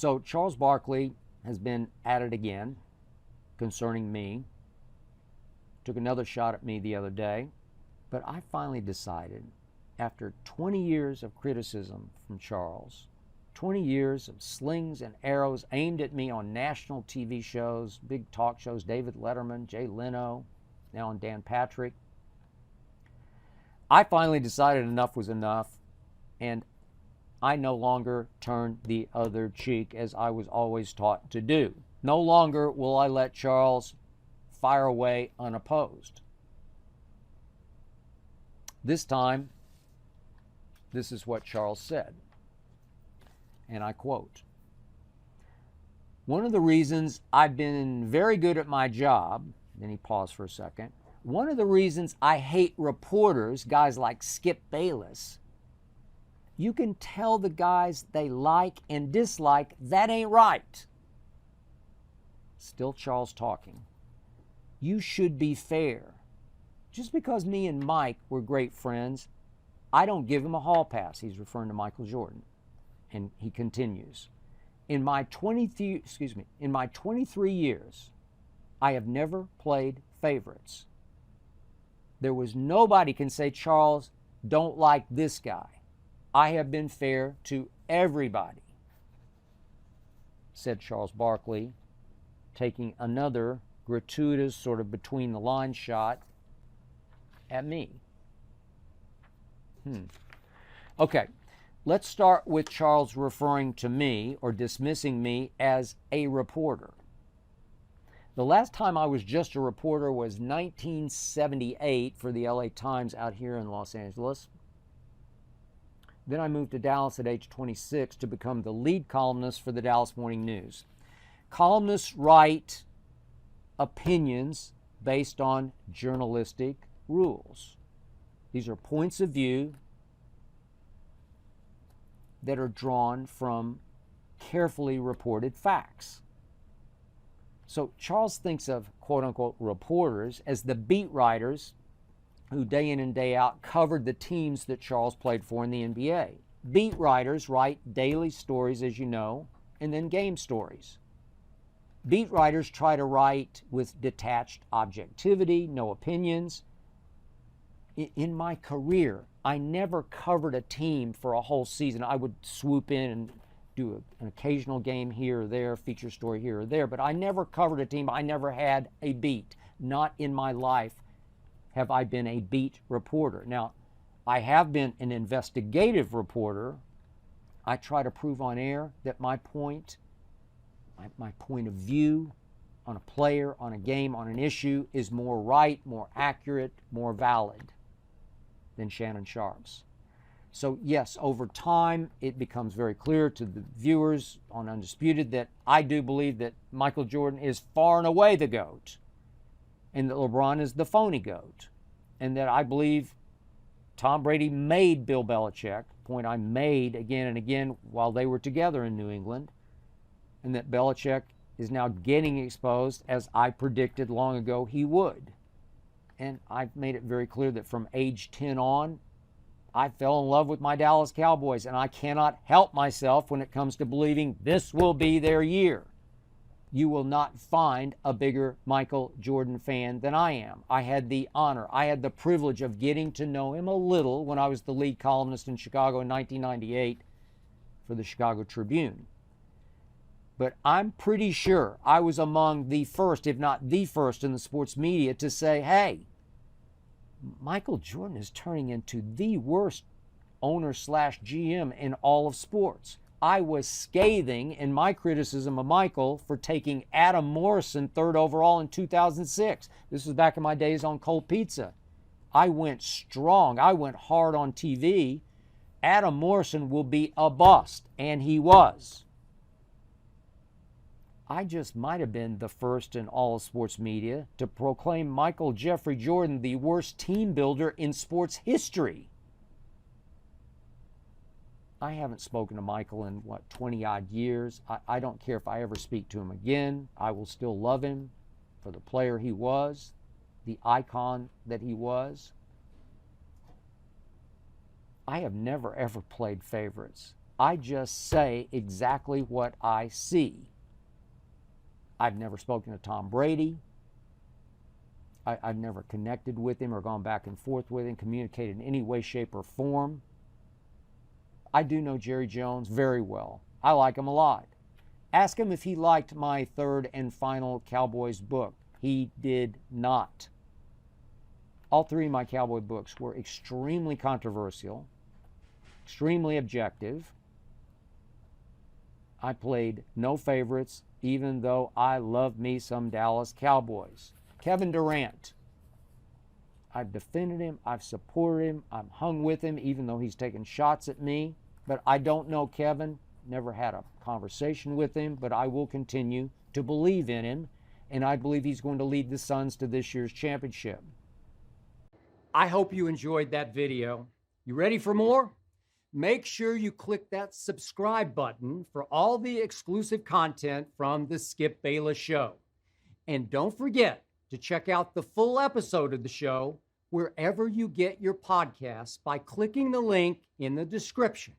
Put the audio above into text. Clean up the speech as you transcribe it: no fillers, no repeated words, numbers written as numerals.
So Charles Barkley has been at it again concerning me. Took another shot at me the other day. But I finally decided, after 20 years of criticism from Charles, 20 years of slings and arrows aimed at me on national TV shows, big talk shows, David Letterman, Jay Leno, now on Dan Patrick, I finally decided enough was enough, and I no longer turn the other cheek as I was always taught to do. No longer will I let Charles fire away unopposed. This time, this is what Charles said, and I quote, "One of the reasons I've been very good at my job," then he paused for a second, "one of the reasons I hate reporters, guys like Skip Bayless, you can tell the guys they like and dislike, that ain't right." Still Charles talking. "You should be fair. Just because me and Mike were great friends, I don't give him a hall pass." He's referring to Michael Jordan. And he continues, in my 23 years, I have never played favorites. There was nobody can say, Charles, don't like this guy. I have been fair to everybody," said Charles Barkley, taking another gratuitous sort of between the lines shot at me. Okay, let's start with Charles referring to me or dismissing me as a reporter. The last time I was just a reporter was 1978 for the LA Times out here in Los Angeles. Then I moved to Dallas at age 26 to become the lead columnist for the Dallas Morning News. Columnists write opinions based on journalistic rules. These are points of view that are drawn from carefully reported facts. So Charles thinks of quote-unquote reporters as the beat writers who day in and day out covered the teams that Charles played for in the NBA. Beat writers write daily stories, as you know, and then game stories. Beat writers try to write with detached objectivity, no opinions. In my career, I never covered a team for a whole season. I would swoop in and do an occasional game here or there, feature story here or there, but I never covered a team. I never had a beat. Not in my life have I been a beat reporter. Now, I have been an investigative reporter. I try to prove on air that my point of view on a player, on a game, on an issue is more right, more accurate, more valid than Shannon Sharp's. So yes, over time, it becomes very clear to the viewers on Undisputed that I do believe that Michael Jordan is far and away the GOAT, and that LeBron is the phony GOAT, and that I believe Tom Brady made Bill Belichick, point I made again and again while they were together in New England, and that Belichick is now getting exposed as I predicted long ago he would. And I've made it very clear that from age 10 on, I fell in love with my Dallas Cowboys, and I cannot help myself when it comes to believing this will be their year. You will not find a bigger Michael Jordan fan than I am. I had the honor, I had the privilege of getting to know him a little when I was the lead columnist in Chicago in 1998 for the Chicago Tribune. But I'm pretty sure I was among the first, if not the first, in the sports media to say, hey, Michael Jordan is turning into the worst owner/GM in all of sports. I was scathing in my criticism of Michael for taking Adam Morrison third overall in 2006. This was back in my days on Cold Pizza. I went strong. I went hard on TV. Adam Morrison will be a bust, and he was. I just might have been the first in all of sports media to proclaim Michael Jeffrey Jordan the worst team builder in sports history. I haven't spoken to Michael in, 20-odd years. I don't care if I ever speak to him again. I will still love him for the player he was, the icon that he was. I have never, ever played favorites. I just say exactly what I see. I've never spoken to Tom Brady. I've never connected with him or gone back and forth with him, communicated in any way, shape, or form. I do know Jerry Jones very well. I like him a lot. Ask him if he liked my third and final Cowboys book. He did not. All three of my Cowboy books were extremely controversial, extremely objective. I played no favorites, even though I love me some Dallas Cowboys. Kevin Durant. I've defended him. I've supported him. I've hung with him, even though he's taken shots at me. But I don't know Kevin. Never had a conversation with him. But I will continue to believe in him. And I believe he's going to lead the Suns to this year's championship. I hope you enjoyed that video. You ready for more? Make sure you click that subscribe button for all the exclusive content from the Skip Bayless Show. And don't forget to check out the full episode of the show wherever you get your podcasts by clicking the link in the description.